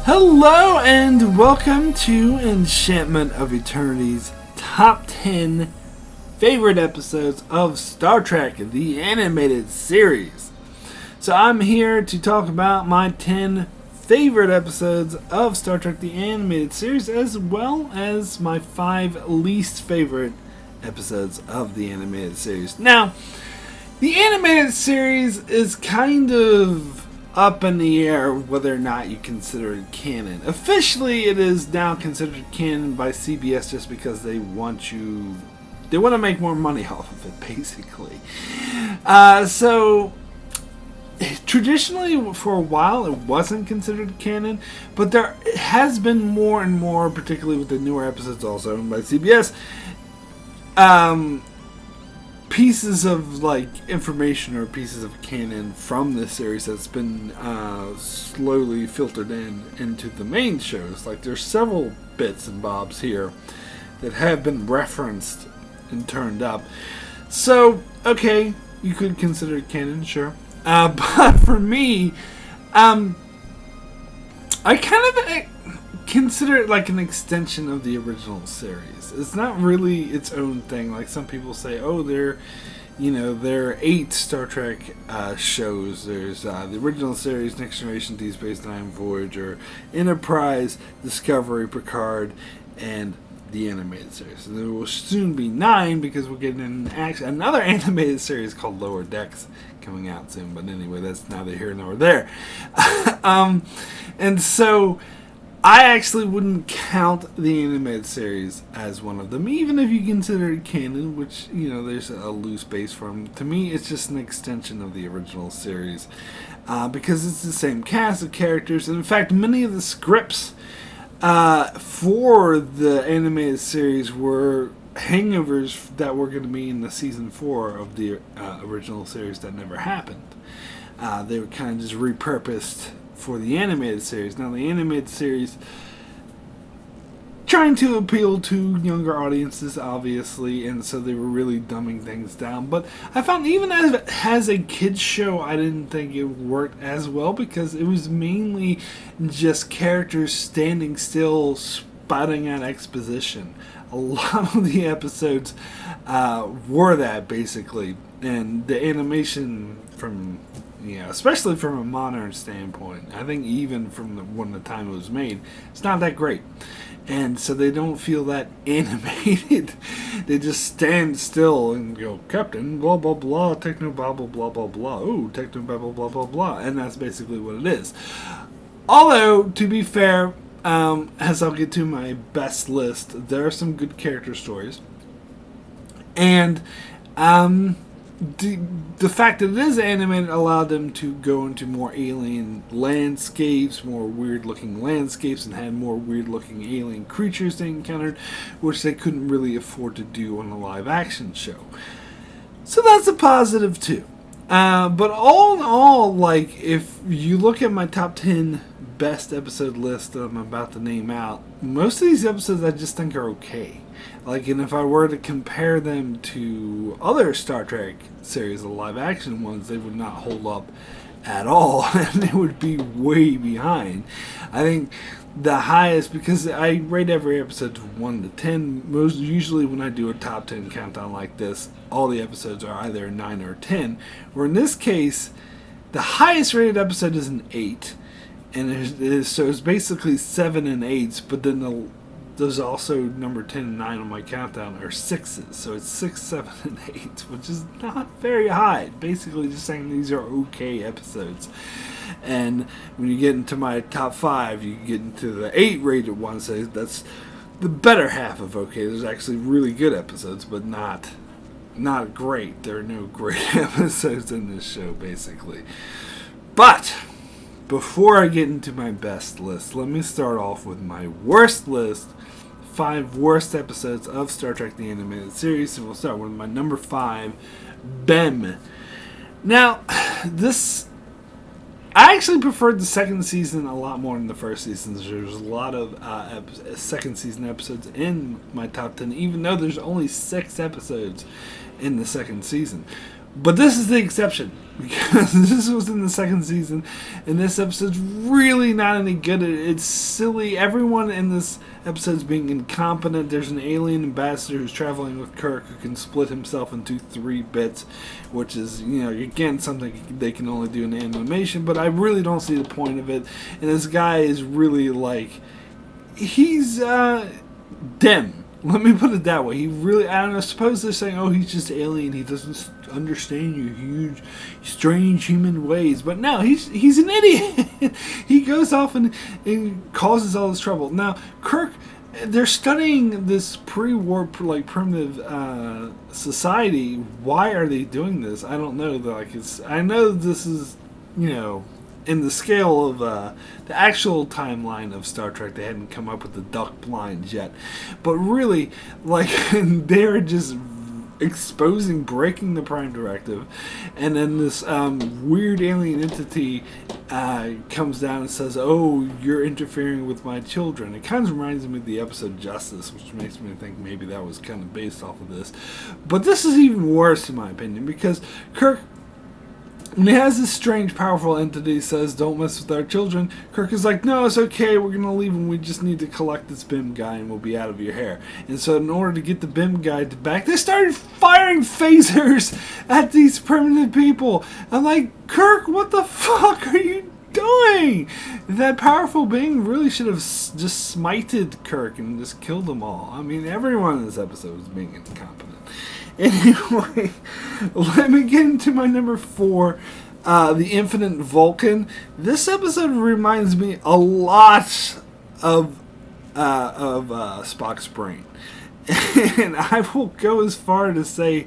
Hello and welcome to Enchantment of Eternity's top 10 favorite episodes of Star Trek, the animated series. So I'm here to talk about my 10 favorite episodes of Star Trek, the animated series, as well as my 5 least favorite episodes of the animated series. Now, the animated series is kind of up in the air whether or not you consider it canon. Officially, it is now considered canon by CBS just because they want to make more money off of it, basically. So traditionally, for a while, it wasn't considered canon, but there has been more and more, particularly with the newer episodes also owned by CBS, pieces of information or pieces of canon from this series that's been slowly filtered into the main shows. Like, there's several bits and bobs here that have been referenced and turned up. So, okay, you could consider it canon, sure. But for me, I kind of consider it like an extension of the original series. It's not really its own thing. Like some people say, oh, there are 8 Star Trek shows. There's the original series, Next Generation, Deep Space Nine, Voyager, Enterprise, Discovery, Picard, and the animated series. And there will soon be 9 because we're getting another animated series called Lower Decks coming out soon. But anyway, that's neither here nor there. And so I actually wouldn't count the animated series as one of them, even if you consider it canon, which, there's a loose base from. To me, it's just an extension of the original series, because it's the same cast of characters. And in fact, many of the scripts for the animated series were hangovers that were going to be in the season 4 of the original series that never happened. They were kind of just repurposed for the animated series. Now, the animated series trying to appeal to younger audiences, obviously, and so they were really dumbing things down. But I found even as a kids show, I didn't think it worked as well because it was mainly just characters standing still, spouting out exposition. A lot of the episodes were that, basically, and the animation from especially from a modern standpoint, I think even from when the time it was made, it's not that great. And so they don't feel that animated. They just stand still and go, Captain, blah, blah, blah, techno, blah, blah, blah, blah, blah, oh, techno, blah, blah, blah, blah, blah. And that's basically what it is. Although, to be fair, as I'll get to my best list, there are some good character stories. And, the fact that it is animated allowed them to go into more alien landscapes, more weird-looking landscapes, and had more weird-looking alien creatures they encountered, which they couldn't really afford to do on a live-action show. So that's a positive, too. But all in all, if you look at my top 10 best episode list that I'm about to name out, most of these episodes I just think are okay. And if I were to compare them to other Star Trek series, the live-action ones, they would not hold up at all, and they would be way behind. I think the highest, because I rate every episode 1 to 10, usually when I do a top 10 countdown like this, all the episodes are either 9 or 10, where in this case, the highest rated episode is an 8, and so it's basically 7 and 8s, but then there's also number 10 and 9 on my countdown are 6s, so it's 6, 7, and 8, which is not very high. Basically just saying these are okay episodes. And when you get into my top 5, you get into the 8 rated ones, so that's the better half of okay. There's actually really good episodes, but not great. There are no great episodes in this show, basically. But before I get into my best list, let me start off with my worst list. 5 worst episodes of Star Trek the Animated Series. And we'll start with my number 5, Bem. Now, I actually preferred the second season a lot more than the first season. There's a lot of second season episodes in my top 10, even though there's only 6 episodes in the second season. But this is the exception. because this was in the second season, and this episode's really not any good. It's silly. Everyone in this episode's being incompetent. There's an alien ambassador who's traveling with Kirk who can split himself into 3 bits, which is, again, something they can only do in animation, but I really don't see the point of it. And this guy is really, he's dim. Let me put it that way. He really, I don't know, suppose they're saying, oh, he's just alien, he doesn't understand your huge, strange human ways. But no, he's an idiot. He goes off and causes all this trouble. Now, Kirk, they're studying this pre-war, primitive society. Why are they doing this? I don't know. I know this is, in the scale of the actual timeline of Star Trek, they hadn't come up with the duck blinds yet. But really, they're just breaking the Prime Directive, and then this weird alien entity comes down and says, oh, you're interfering with my children. It kind of reminds me of the episode Justice, which makes me think maybe that was kind of based off of this. But this is even worse, in my opinion, because Kirk, when he has this strange, powerful entity says, don't mess with our children, Kirk is like, no, it's okay, we're going to leave and we just need to collect this BIM guy and we'll be out of your hair. And so in order to get the BIM guy back, they started firing phasers at these primitive people. I'm like, Kirk, what the fuck are you doing? That powerful being really should have just smited Kirk and just killed them all. I mean, everyone in this episode was being incompetent. Anyway, let me get into my number 4, the Infinite Vulcan. This episode reminds me a lot of Spock's brain, and I will go as far to say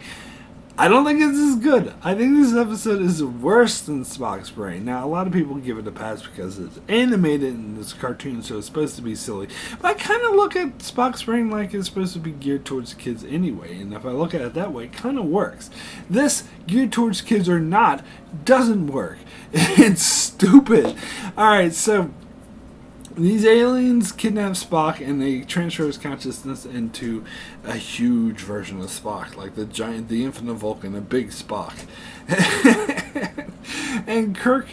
I don't think this is good. I think this episode is worse than Spock's brain. Now, a lot of people give it a pass because it's animated and it's a cartoon, so it's supposed to be silly. But I kind of look at Spock's brain like it's supposed to be geared towards kids anyway. And if I look at it that way, it kind of works. This, geared towards kids or not, doesn't work. It's stupid. Alright, so these aliens kidnap Spock and they transfer his consciousness into a huge version of Spock, like the Infinite Vulcan, a big Spock. And Kirk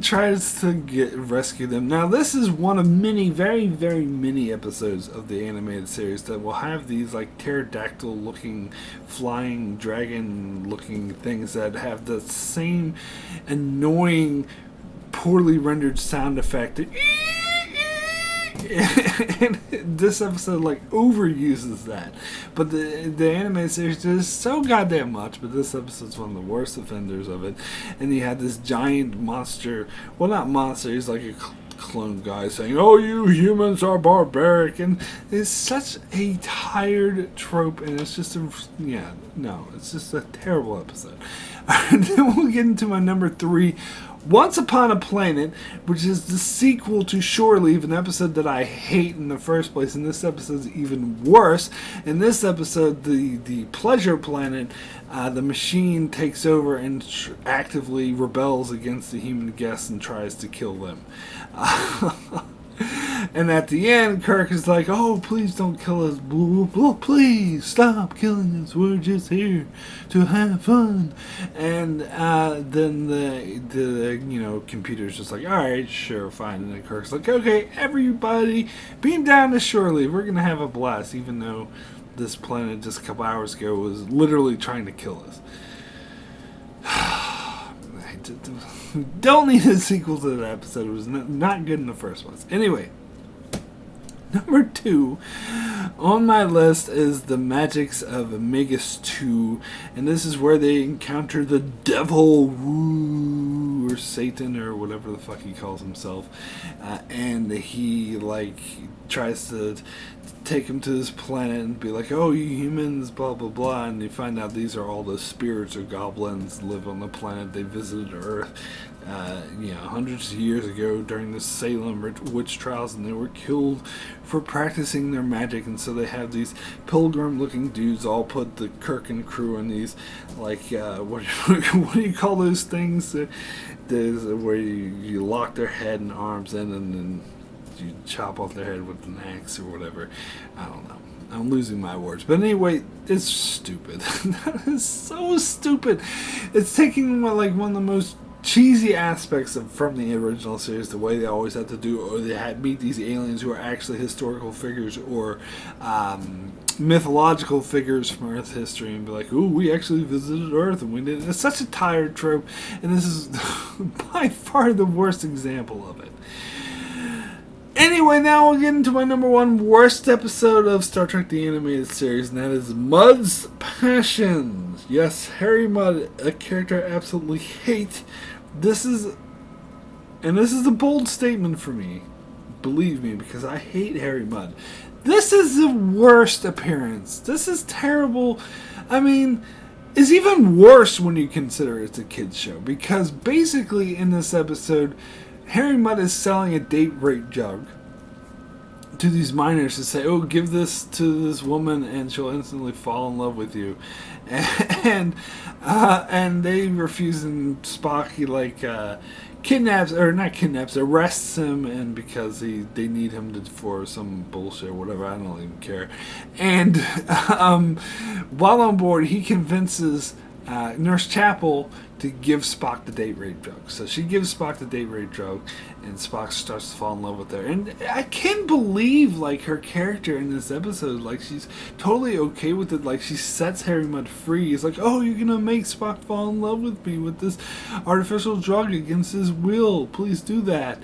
tries to rescue them. Now, this is one of many, very, very many episodes of the animated series that will have these pterodactyl-looking, flying dragon-looking things that have the same annoying, poorly rendered sound effect. And this episode overuses that, but the anime series does so goddamn much. But this episode's one of the worst offenders of it. And you had this giant monster, well, not monster, he's like a clone guy saying, oh, you humans are barbaric, and it's such a tired trope, and it's just it's just a terrible episode. And then we'll get into my number 3, Once Upon a Planet, which is the sequel to Shore Leave, an episode that I hate in the first place, and this episode's even worse. In this episode, the Pleasure Planet, the machine takes over and actively rebels against the human guests and tries to kill them. And at the end, Kirk is like, oh, please don't kill us. Please stop killing us. We're just here to have fun. And then the computer's just like, all right, sure, fine. And then Kirk's like, okay, everybody, beam down to Shore Leave. We're going to have a blast, even though this planet just a couple hours ago was literally trying to kill us. Don't need a sequel to that episode. It was not good in the first place. Anyway, number 2 on my list is The Magics of Magus 2, and this is where they encounter the devil, or Satan, or whatever the fuck he calls himself, and he tries to take him to this planet and be like, oh, you humans, blah blah blah, and you find out these are all the spirits or goblins that live on the planet. They visited Earth hundreds of years ago during the Salem witch trials, and they were killed for practicing their magic. And so they have these pilgrim looking dudes all put the Kirk and crew in these what do you call those things, where you lock their head and arms in and then you chop off their head with an axe or whatever. I don't know. I'm losing my words. But anyway, it's stupid. That is so stupid. It's taking like one of the most cheesy aspects from the original series, the way they always had to do, or they had meet these aliens who are actually historical figures or mythological figures from Earth history, and be like, "Ooh, we actually visited Earth and we did." It's such a tired trope, and this is by far the worst example of it. Anyway, now we'll get into my number one worst episode of Star Trek the Animated Series, and that is Mudd's Passions. Yes, Harry Mudd, a character I absolutely hate. This is a bold statement for me. Believe me, because I hate Harry Mudd. This is the worst appearance. This is terrible. I mean, it's even worse when you consider it's a kid's show, because basically in this episode, Harry Mudd is selling a date rape jug to these miners to say, "Oh, give this to this woman and she'll instantly fall in love with you," and they refuse, and Spock arrests him, and because they need him for some bullshit or whatever, I don't even care. And while on board, he convinces Nurse Chapel to give Spock the date rape drug. So she gives Spock the date rape drug, and Spock starts to fall in love with her. And I can't believe, like, her character in this episode, like, she's totally okay with it. Like, she sets Harry Mudd free. It's like, "Oh, you're gonna make Spock fall in love with me with this artificial drug against his will. Please do that,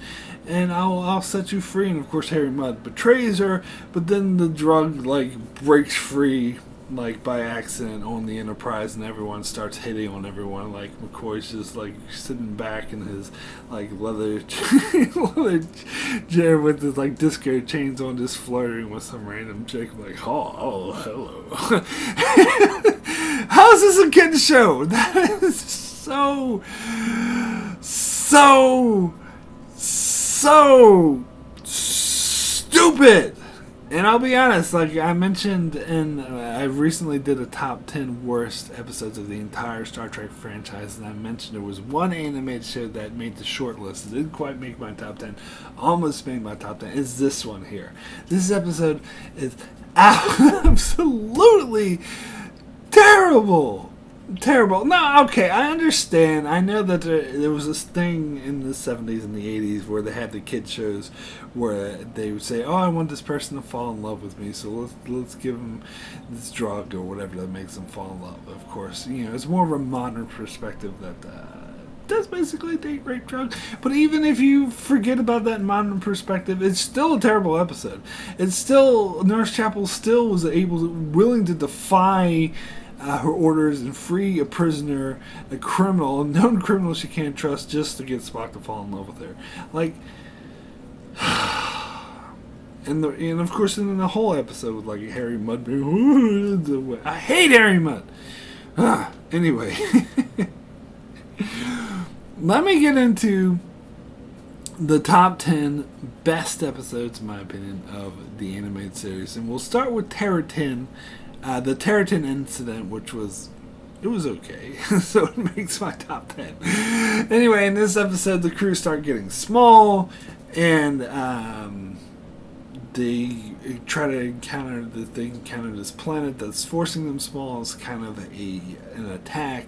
and I'll set you free." And of course, Harry Mudd betrays her, but then the drug, like, breaks free, like, by accident on the Enterprise, and everyone starts hitting on everyone. Like, McCoy's just, like, sitting back in his, like, leather chair with his, like, disco chains on, just flirting with some random chick. I'm like, oh, hello. How is this a kid's show? That is so stupid. And I'll be honest, like I mentioned, I recently did a top 10 worst episodes of the entire Star Trek franchise, and I mentioned there was one animated show that made the short list. It didn't quite make my top 10, almost made my top 10. It's this one here. This episode is absolutely terrible. Terrible. No, okay, I understand. I know that there was this thing in the 70s and the 80s where they had the kid shows where they would say, "Oh, I want this person to fall in love with me, so let's give them this drug or whatever that makes them fall in love." Of course, it's more of a modern perspective that that's basically a date rape drug. But even if you forget about that modern perspective, it's still a terrible episode. It's still, Nurse Chapel still was willing to defy her orders and free a prisoner, a criminal, a known criminal she can't trust, just to get Spock to fall in love with her. Like, and of course in the whole episode with, like, Harry Mudd being, I hate Harry Mudd. Anyway, let me get into the top 10 best episodes, in my opinion, of the animated series, and we'll start with Terran. The Terran Incident, which was okay, so it makes my top 10. Anyway, in this episode, the crew start getting small, and they try to encounter this planet that's forcing them small. It's kind of an attack,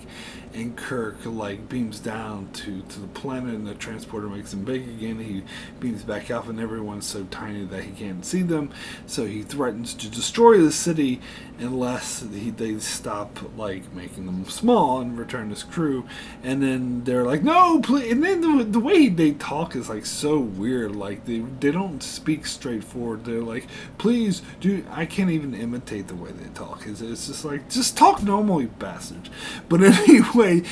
and Kirk, like, beams down to the planet, and the transporter makes him big again. He beams back up, and everyone's so tiny that he can't see them, so he threatens to destroy the city unless they stop, like, making them small and return his crew. And then they're like, "No, please!" And then the way they talk is, like, so weird. Like, they don't speak straightforward. They're like, "Please, dude," I can't even imitate the way they talk. It's just like, just talk normally, bastard. But anyway,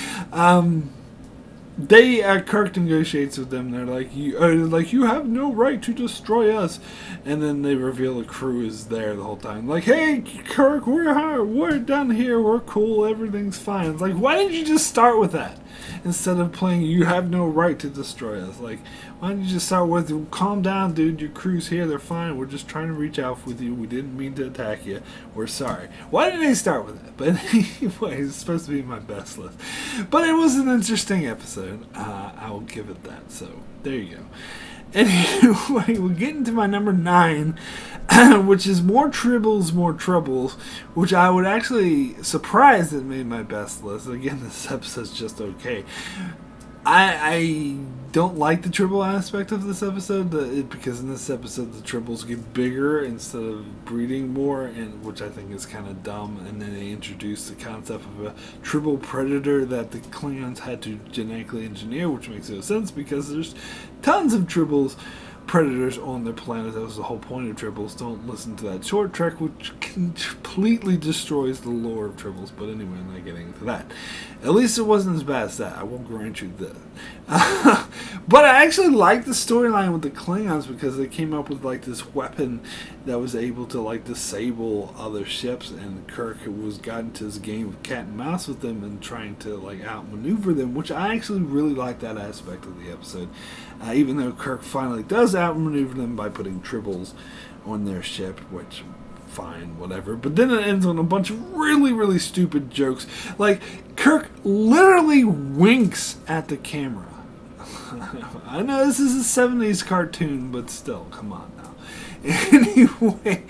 Kirk negotiates with them. They're like, you have no right to destroy us." And then they reveal the crew is there the whole time. Like, "Hey, Kirk, we're down here. We're cool. Everything's fine." It's like, why didn't you just start with that instead of playing "you have no right to destroy us"? Like, why don't you just start with, "Calm down, dude. Your crew's here. They're fine. We're just trying to reach out with you. We didn't mean to attack you. We're sorry." Why didn't they start with that? But anyway, it's supposed to be my best list. But it was an interesting episode. I will give it that. So there you go. Anyway, we're getting to my number 9, which is more Tribbles, more Troubles, which I would actually surprise that made my best list. Again, this episode's just okay. I don't like the Tribble aspect of this episode because in this episode the Tribbles get bigger instead of breeding more, and which I think is kind of dumb. And then they introduce the concept of a Tribble predator that the Klingons had to genetically engineer, which makes no sense because there's tons of Tribbles predators on their planet. That was the whole point of Tribbles. Don't listen to that short trek, which completely destroys the lore of Tribbles. But anyway, I'm not getting into that. At least it wasn't as bad as that. I won't grant you that. But I actually like the storyline with the Klingons because they came up with like this weapon that was able to like disable other ships, and Kirk was got into this game of cat and mouse with them and trying to like outmaneuver them, which I actually really like that aspect of the episode. Even though Kirk finally does outmaneuver them by putting Tribbles on their ship, which fine, whatever. But then it ends on a bunch of really, really stupid jokes. Like, Kirk literally winks at the camera. I know this is a 70s cartoon, but still, come on now. Anyway,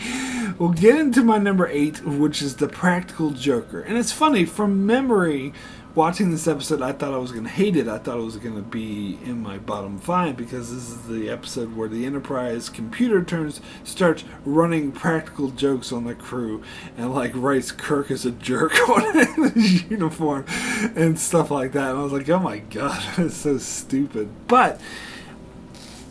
we'll get into my number 8, which is the Practical Joker. And it's funny, from memory, watching this episode, I thought I was going to hate it. I thought it was going to be in my bottom 5 because this is the episode where the Enterprise computer starts running practical jokes on the crew and like writes Kirk as a jerk on his uniform and stuff like that. And I was like, oh my god, that's so stupid. But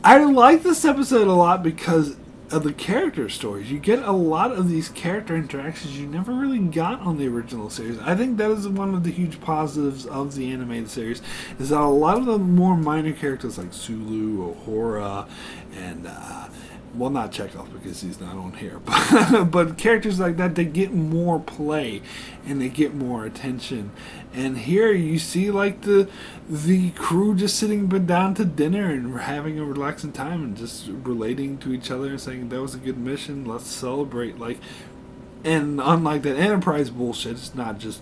I like this episode a lot because of the character stories. You get a lot of these character interactions you never really got on the original series. I think that is one of the huge positives of the animated series, is that a lot of the more minor characters like Sulu, Uhura, and well, not Chekhov because he's not on here, but characters like that, they get more play and they get more attention. And here you see like the crew just sitting down to dinner and having a relaxing time and just relating to each other and saying that was a good mission, let's celebrate. Like, and unlike that Enterprise bullshit, it's not just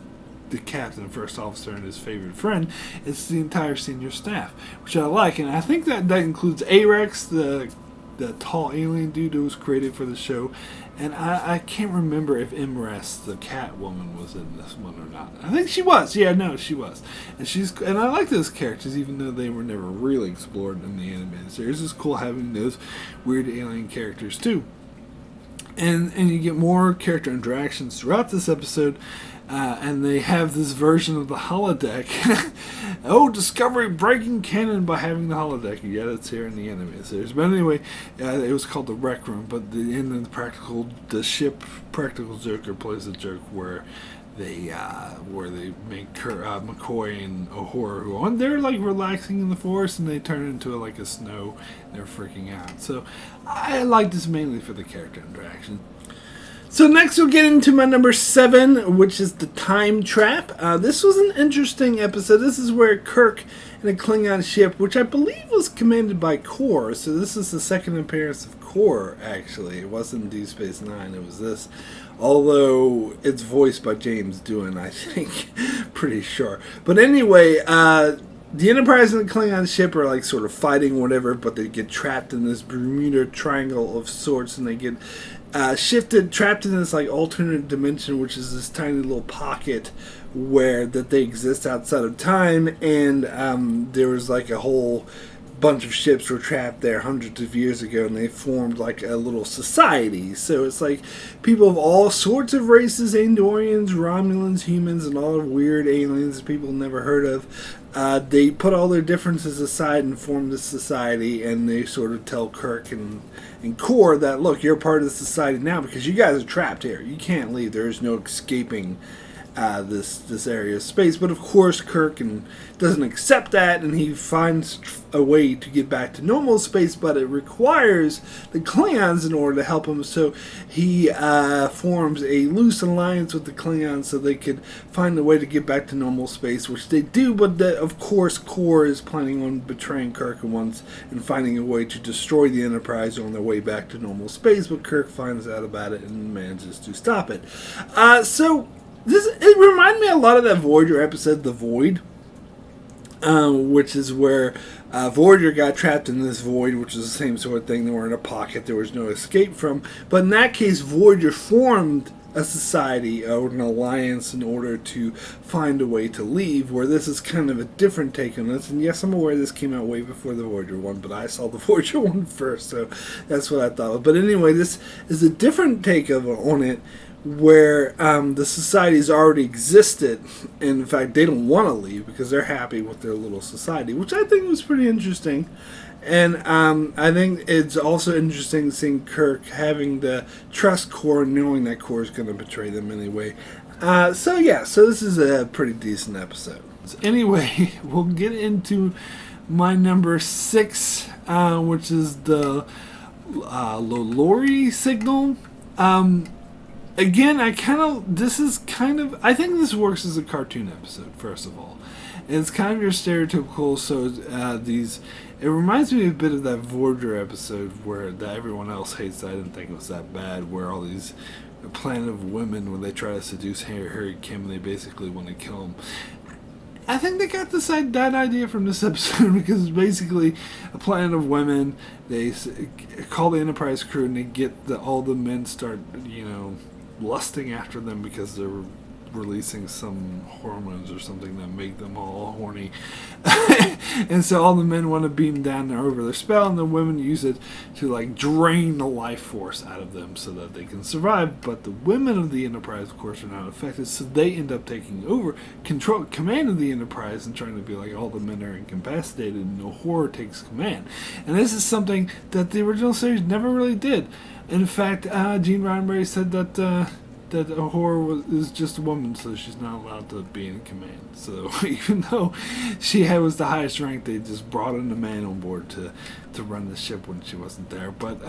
the captain, first officer, and his favorite friend. It's the entire senior staff, which I like, and I think that includes Arex, the tall alien dude who was created for the show, and I can't remember if Imress, the cat woman, was in this one or not. I think she was. Yeah, no, she was. And I like those characters, even though they were never really explored in the animated series. It's cool having those weird alien characters too. And you get more character interactions throughout this episode. And they have this version of the holodeck. Oh, Discovery breaking canon by having the holodeck. Yeah, that's here in the anime series. But anyway, it was called the Rec Room. But in the ship Practical Joker plays a joke where they make McCoy and Uhura, they're like relaxing in the forest, and they turn into like a snow. And they're freaking out. So I like this mainly for the character interaction. So next we'll get into my number 7, which is the Time Trap. This was an interesting episode. This is where Kirk and a Klingon ship, which I believe was commanded by Kor. So this is the second appearance of Kor, actually. It wasn't Deep Space Nine, it was this. Although it's voiced by James Doohan, I think. Pretty sure. But anyway, the Enterprise and the Klingon ship are like sort of fighting whatever, but they get trapped in this Bermuda Triangle of sorts, and they get trapped in this like alternate dimension, which is this tiny little pocket where that they exist outside of time, and there was like a whole bunch of ships were trapped there hundreds of years ago, and they formed like a little society. So it's like people of all sorts of races, Andorians, Romulans, humans, and all the weird aliens people never heard of. They put all their differences aside and form this society, and they sort of tell Kirk and Kor that, look, you're part of the society now because you guys are trapped here. You can't leave. There is no escaping this area of space. But of course Kirk doesn't accept that, and he finds a way to get back to normal space, but it requires the Klingons in order to help him. So he forms a loose alliance with the Klingons so they could find a way to get back to normal space, which they do. But of course Kor is planning on betraying Kirk once and finding a way to destroy the Enterprise on their way back to normal space, but Kirk finds out about it and manages to stop it. It reminded me a lot of that Voyager episode, The Void, which is where Voyager got trapped in this void, which is the same sort of thing. They were in a pocket there was no escape from. But in that case, Voyager formed a society or an alliance in order to find a way to leave, where this is kind of a different take on this. And yes, I'm aware this came out way before the Voyager one, but I saw the Voyager one first, so that's what I thought of. But anyway, this is a different take on it, where the society's already existed, and in fact they don't want to leave because they're happy with their little society, which I think was pretty interesting. And I think it's also interesting seeing Kirk having to trust Core, knowing that Core is going to betray them anyway. So this is a pretty decent episode. So anyway, we'll get into my number 6, which is the Lowlauri Signal. Again, I think this works as a cartoon episode, first of all. And it's kind of your stereotypical, it reminds me a bit of that Voyager episode that everyone else hates, that I didn't think it was that bad, where all these planet of women, when they try to seduce Harry Kim, and they basically want to kill him. I think they got that idea from this episode, because it's basically a planet of women. They call the Enterprise crew, and they get all the men start, lusting after them because they're releasing some hormones or something that make them all horny. And so all the men want to beam down there over their spell, and the women use it to drain the life force out of them so that they can survive. But the women of the Enterprise, of course, are not affected, so they end up taking over command of the Enterprise and trying to be like, all the men are incapacitated, and Uhura takes command. And this is something that the original series never really did. In fact, Gene Roddenberry said that Uhura is just a woman, so she's not allowed to be in command. So even though she was the highest rank, they just brought in a man on board to run the ship when she wasn't there. But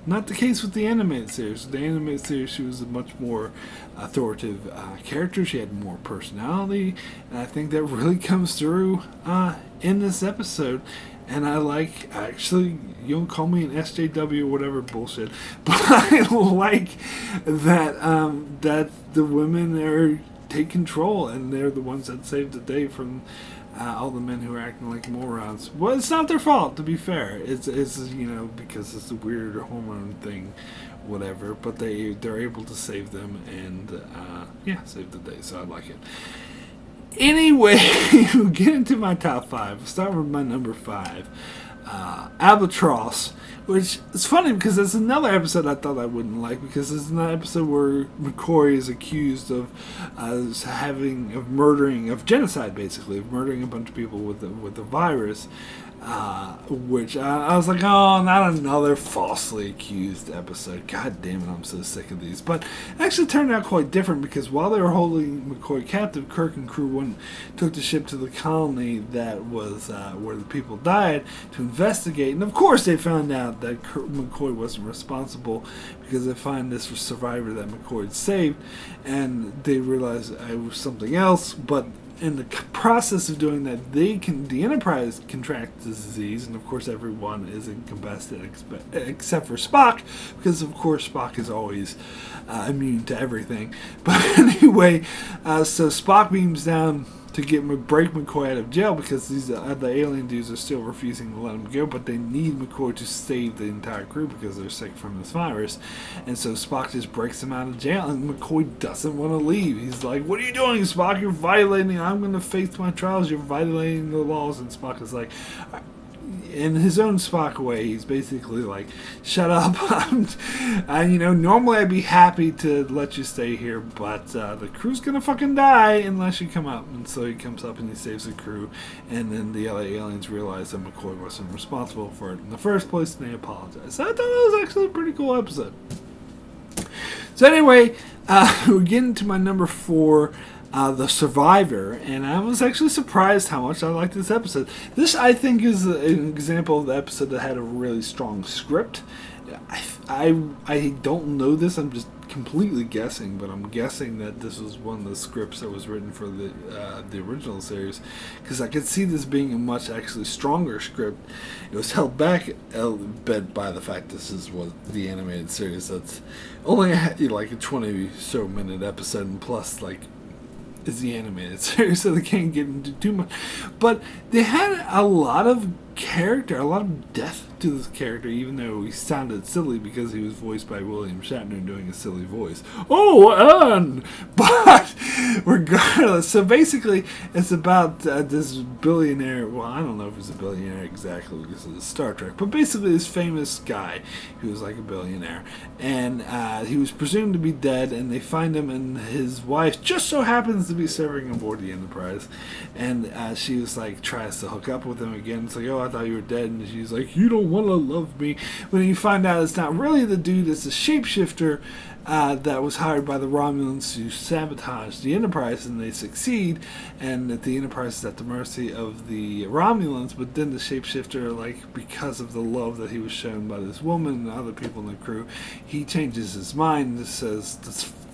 not the case with the animated series. The animated series, she was a much more authoritative character. She had more personality, and I think that really comes through in this episode. And actually, you don't call me an SJW or whatever bullshit, but I like that the women take control, and they're the ones that save the day from all the men who are acting like morons. Well, it's not their fault, to be fair. It's because it's a weird hormone thing, whatever. But they're able to save them and save the day. So I like it. Anyway, we'll get into my top 5. We'll start with my number 5. Albatross, which is funny because it's another episode I thought I wouldn't like, because it's an episode where McCoy is accused of genocide, basically, of murdering a bunch of people with the virus. Which I was like, oh, not another falsely accused episode. God damn it, I'm so sick of these. But it actually turned out quite different, because while they were holding McCoy captive, Kirk and crew took the ship to the colony that was where the people died to investigate. And of course they found out that McCoy wasn't responsible, because they find this survivor that McCoy had saved, and they realized it was something else. But in the process of doing that, the Enterprise contracts the disease, and of course everyone is incapacitated except for Spock, because of course Spock is always immune to everything. But anyway, so Spock beams down to break McCoy out of jail, because the alien dudes are still refusing to let him go, but they need McCoy to save the entire crew because they're sick from this virus. And so Spock just breaks him out of jail, and McCoy doesn't want to leave. He's like, what are you doing, Spock? You're violating, I'm going to face my trials, you're violating the laws. And Spock is like, in his own Spock way, he's basically like, shut up. Normally I'd be happy to let you stay here, but the crew's gonna fucking die unless you come up. And so he comes up and he saves the crew, and then the other aliens realize that McCoy wasn't responsible for it in the first place, and they apologize. So I thought that was actually a pretty cool episode. So anyway, we're getting to my number 4, The Survivor, and I was actually surprised how much I liked this episode. This, I think, is an example of the episode that had a really strong script. I don't know this, I'm just completely guessing, but I'm guessing that this was one of the scripts that was written for the original series, because I could see this being a much actually stronger script. It was held back a bit by the fact this is what the animated series that's only like a 20 so minute episode, and plus is the animated series, so they can't get into too much. But they had a lot of character, a lot of depth to this character, even though he sounded silly because he was voiced by William Shatner doing a silly voice. Oh, and but regardless, so basically it's about this billionaire. Well, I don't know if he's a billionaire exactly because of the Star Trek, but basically this famous guy who was like a billionaire, and he was presumed to be dead, and they find him, and his wife just so happens to be serving aboard the Enterprise, and she was like tries to hook up with him again. It's like, oh, I thought you were dead, and she's like, you don't want to love me. When you find out it's not really the dude, it's a shapeshifter that was hired by the Romulans to sabotage the Enterprise, and they succeed, and that the Enterprise is at the mercy of the Romulans. But then the shapeshifter, like, because of the love that he was shown by this woman and other people in the crew, he changes his mind and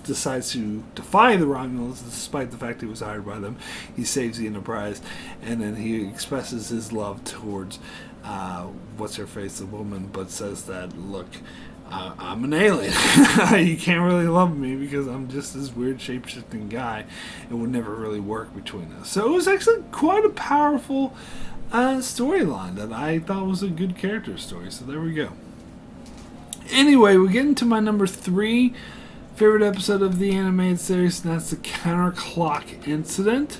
decides to defy the Romulans despite the fact he was hired by them. He saves the Enterprise, and then he expresses his love towards what's-her-face, the woman, but says that, look, I'm an alien. You can't really love me because I'm just this weird shape-shifting guy. It would never really work between us. So it was actually quite a powerful storyline that I thought was a good character story. So there we go. Anyway, we get into my number 3 favorite episode of the animated series, and that's the CounterClock Incident,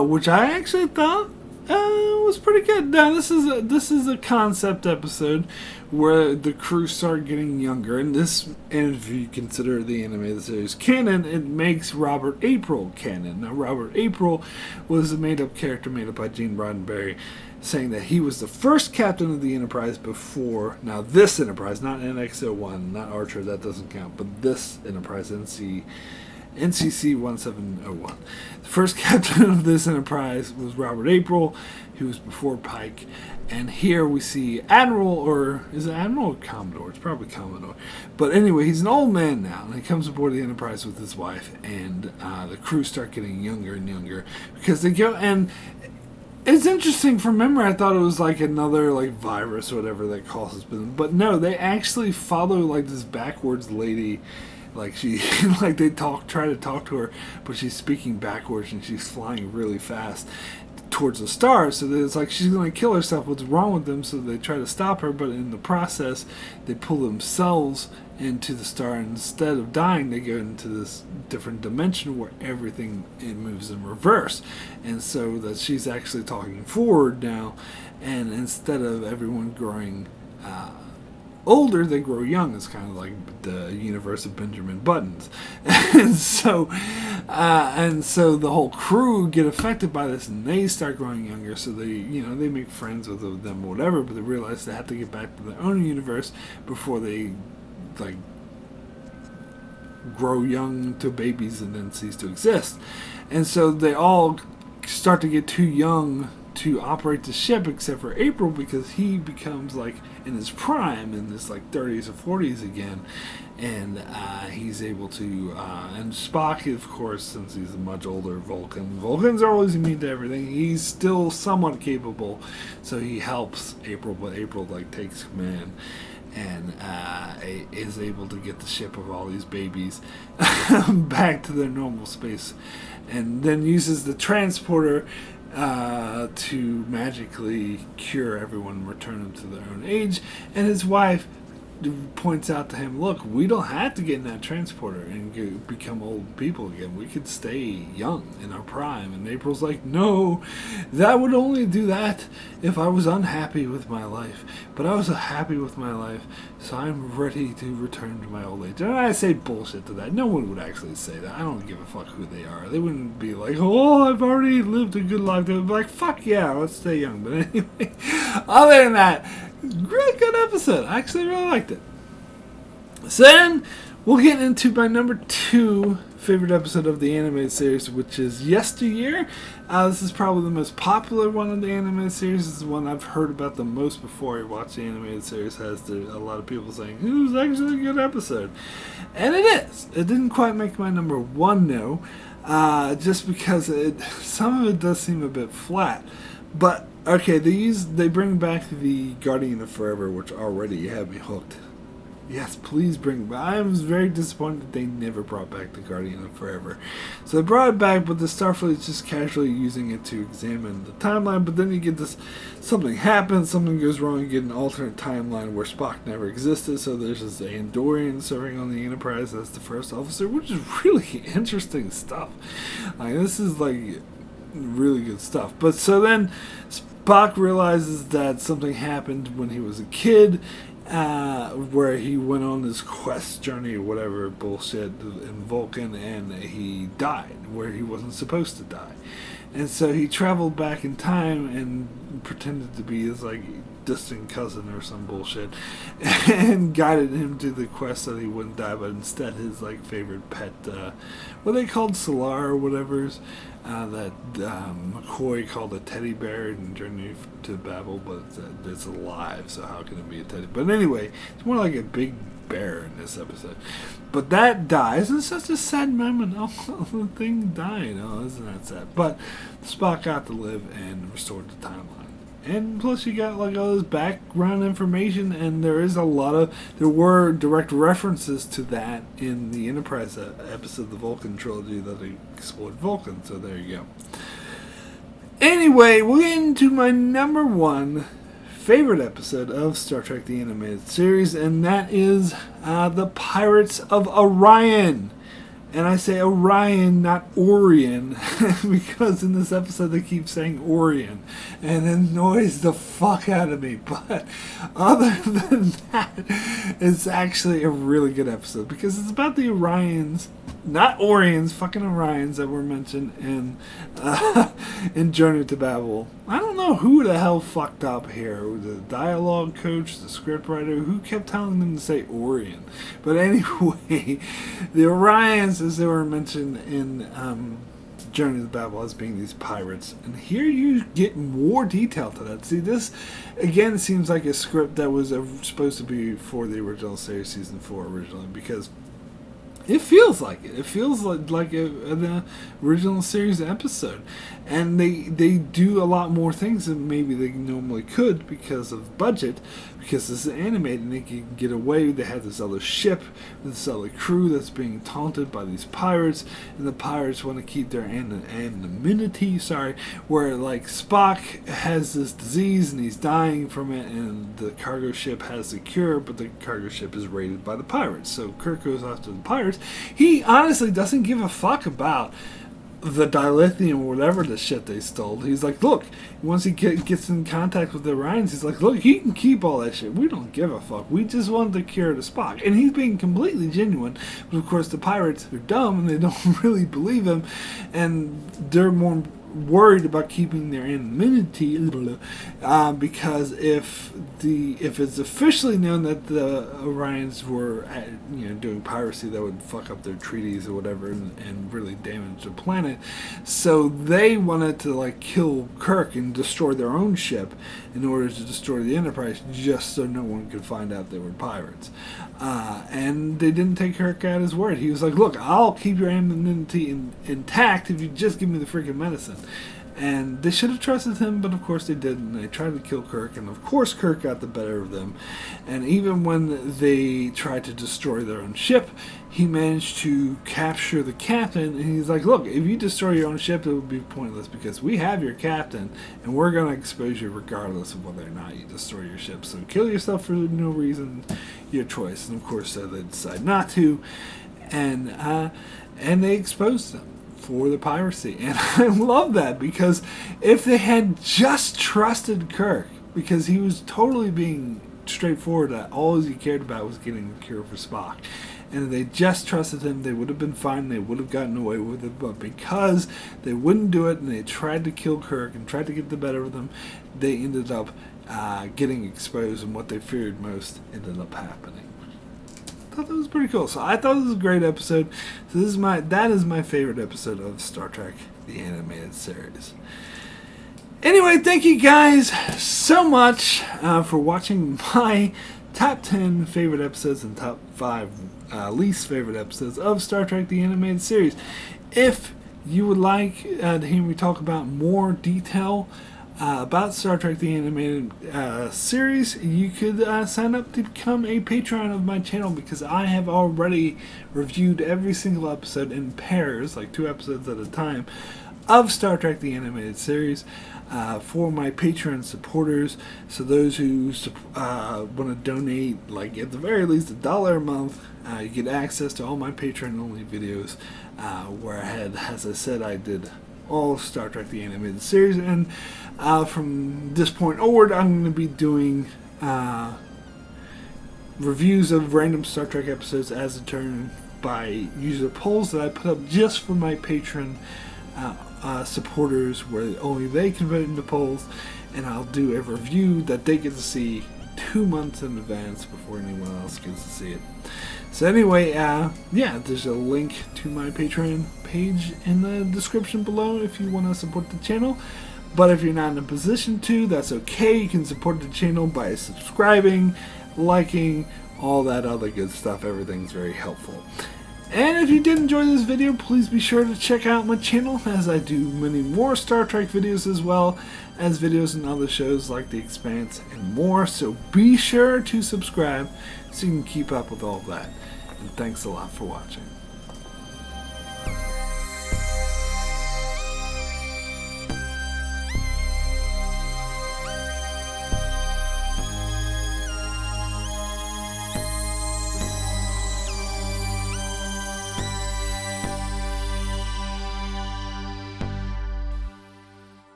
which I actually thought was pretty good. Now, this is a concept episode where the crew start getting younger, and if you consider the animated series canon, it makes Robert April canon. Now, Robert April was a made-up character made up by Gene Roddenberry, saying that he was the first captain of the Enterprise before, now this Enterprise, not NX-01, not Archer, that doesn't count, but this Enterprise, NCC-1701. The first captain of this Enterprise was Robert April, who was before Pike, and here we see Admiral, or is it Admiral or Commodore? It's probably Commodore. But anyway, he's an old man now, and he comes aboard the Enterprise with his wife, and the crew start getting younger and younger, because they go, and it's interesting, from memory I thought it was like another like virus or whatever that causes, but no, they actually follow like this backwards lady. Like she, like they try to talk to her, but she's speaking backwards and she's flying really fast towards the stars. So that it's like she's going to kill herself. What's wrong with them? So they try to stop her, but in the process, they pull themselves into the star. And instead of dying, they go into this different dimension where everything it moves in reverse. And so that she's actually talking forward now, and instead of everyone growing older, they grow young. It's kind of like the universe of Benjamin Buttons. and so the whole crew get affected by this, and they start growing younger. So they make friends with them or whatever, but they realize they have to get back to their own universe before they like grow young to babies and then cease to exist. And so they all start to get too young to operate the ship, except for April, because he becomes like in his prime, in his like 30s or 40s again, and he's able to and Spock, of course, since he's a much older Vulcans are always immune to everything, he's still somewhat capable, so he helps April, but April like takes command and is able to get the ship of all these babies back to their normal space, and then uses the transporter to magically cure everyone and return them to their own age. And his wife points out to him, look, we don't have to get in that transporter and become old people again. We could stay young in our prime. And April's like, no, that would only do that if I was unhappy with my life. But I was happy with my life, so I'm ready to return to my old age. And I say bullshit to that. No one would actually say that. I don't give a fuck who they are. They wouldn't be like, oh, I've already lived a good life. They would be like, fuck yeah, let's stay young. But anyway, other than that, really good episode. I actually really liked it. So then we'll get into my number 2 favorite episode of the animated series, which is Yesteryear. This is probably the most popular one of the animated series. This is the one I've heard about the most before I watched the animated series. Has a lot of people saying it was actually a good episode, and it is. It didn't quite make my number 1 though, just because some of it does seem a bit flat, but. Okay, they bring back the Guardian of Forever, which already had me hooked Yes, please bring it back. I was very disappointed that they never brought back the Guardian of Forever. So they brought it back, but the Starfleet is just casually using it to examine the timeline. But then you get this, something happens, something goes wrong, you get an alternate timeline where Spock never existed. So there's this Andorian serving on the Enterprise as the first officer, which is really interesting stuff. Like, this is like really good stuff. But so then Spock realizes that something happened when he was a kid, where he went on this quest journey or whatever bullshit in Vulcan, and he died where he wasn't supposed to die. And so he traveled back in time and pretended to be his like distant cousin or some bullshit, and guided him to the quest so that he wouldn't die, but instead his like favorite pet, what they called Solar or whatever's, that McCoy called a teddy bear in Journey to Babel, but it's alive, so how can it be a teddy? But anyway, it's more like a big bear in this episode. But that dies, and it's such a sad moment. Oh, the thing died. Oh, isn't that sad? But Spock got to live and restored the timeline. And plus you got like all this background information, and there were direct references to that in the Enterprise episode of the Vulcan trilogy that they explored Vulcan, so there you go. Anyway, we'll get into my number one favorite episode of Star Trek the Animated Series, and that is the Pirates of Orion. And I say Orion, not Orion, because in this episode they keep saying Orion, and it annoys the fuck out of me. But other than that, it's actually a really good episode, because it's about the Orions, not Orions, fucking Orions that were mentioned in Journey to Babel. I don't know who the hell fucked up here. The dialogue coach, the scriptwriter, who kept telling them to say Orion. But anyway, the Orions, as they were mentioned in Journey to Babel, as being these pirates. And here you get more detail to that. See, this, again, seems like a script that was supposed to be for the original series, Season 4 originally, because it feels like it. It feels like an original series episode. And they do a lot more things than maybe they normally could because of budget, because this is animated and they can get away. They have this other ship, this other crew that's being taunted by these pirates, and the pirates want to keep their anonymity, where like Spock has this disease and he's dying from it, and the cargo ship has the cure, but the cargo ship is raided by the pirates. So Kirk goes after the pirates. He honestly doesn't give a fuck about the dilithium or whatever the shit they stole. He's like, look, once he gets in contact with the Orions, he's like, look, you can keep all that shit. We don't give a fuck. We just want the cure to Spock. And he's being completely genuine. But of course the pirates are dumb and they don't really believe him, and they're more worried about keeping their anonymity, because if it's officially known that the Orions were doing piracy, that would fuck up their treaties or whatever, and really damage the planet. So they wanted to like kill Kirk and destroy their own ship in order to destroy the Enterprise, just so no one could find out they were pirates. And they didn't take Kirk at his word. He was like, look, I'll keep your anonymity intact if you just give me the freaking medicine. And they should have trusted him, but of course they didn't. They tried to kill Kirk, and of course Kirk got the better of them. And even when they tried to destroy their own ship, he managed to capture the captain, and he's like, look, if you destroy your own ship, it would be pointless, because we have your captain, and we're going to expose you regardless of whether or not you destroy your ship. So kill yourself for no reason, your choice. And of course they decide not to, and they exposed them for the piracy. And I love that, because if they had just trusted Kirk, because he was totally being straightforward, that all he cared about was getting the cure for Spock, and if they just trusted him, they would have been fine, they would have gotten away with it. But because they wouldn't do it, and they tried to kill Kirk and tried to get the better of them, they ended up getting exposed, and what they feared most ended up happening. I thought that was pretty cool. So I thought it was a great episode. So that is my favorite episode of Star Trek the Animated Series. Anyway, thank you guys so much for watching my top 10 favorite episodes and top 5 least favorite episodes of Star Trek the Animated Series. If you would like to hear me talk about more detail about Star Trek the Animated Series, you could sign up to become a patron of my channel, because I have already reviewed every single episode in pairs, like 2 episodes at a time, of Star Trek the Animated Series for my Patreon supporters. So those who want to donate, like at the very least $1 a month, you get access to all my Patreon only videos where as I said, I did all Star Trek the Animated Series, and from this point onward I'm going to be doing reviews of random Star Trek episodes as determined by user polls that I put up just for my Patreon supporters, where only they can vote in the polls, and I'll do a review that they get to see 2 months in advance before anyone else gets to see it. So anyway, yeah, there's a link to my Patreon page in the description below if you want to support the channel. But if you're not in a position to, that's okay. You can support the channel by subscribing, liking, all that other good stuff. Everything's very helpful. And if you did enjoy this video, please be sure to check out my channel, as I do many more Star Trek videos, as well as videos and other shows like The Expanse and more. So be sure to subscribe so you can keep up with all that. And thanks a lot for watching.